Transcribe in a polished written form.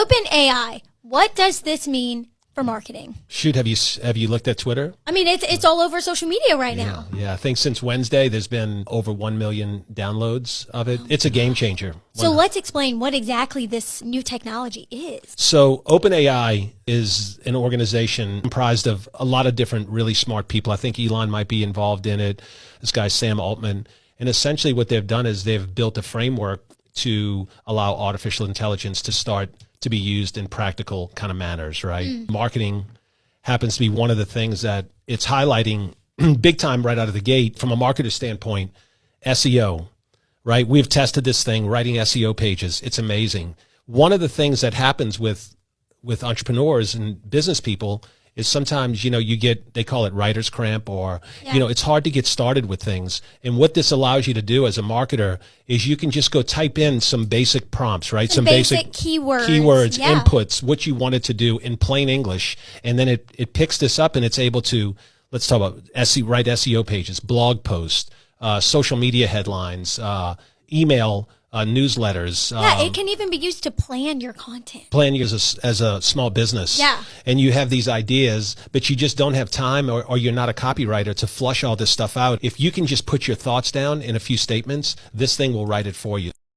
OpenAI, what does this mean for marketing? Shoot, have you looked at Twitter? I mean, it's all over social media right now. Yeah, I think since Wednesday, there's been over 1 million downloads of it. It's a game changer. So let's explain what exactly this new technology is. So OpenAI is an organization comprised of a lot of different really smart people. I think Elon might be involved in it. This guy, Sam Altman. And essentially what they've done is they've built a framework to allow artificial intelligence to start to be used in practical kind of manners, right? Marketing happens to be one of the things that it's highlighting big time right out of the gate from a marketer standpoint. SEO, right? We've tested this thing, writing SEO pages. It's amazing. One of the things that happens with entrepreneurs and business people is sometimes, they call it writer's cramp, or, it's hard to get started with things. And what this allows you to do as a marketer is you can just go type in some basic prompts, right? Some basic keywords, inputs, what you wanted to do in plain English. And then it picks this up and it's able to, let's talk about write SEO pages, blog posts, social media headlines, email newsletters. It can even be used to plan your content. Plan you as a small business. Yeah. And you have these ideas, but you just don't have time or you're not a copywriter to flush all this stuff out. If you can just put your thoughts down in a few statements, this thing will write it for you.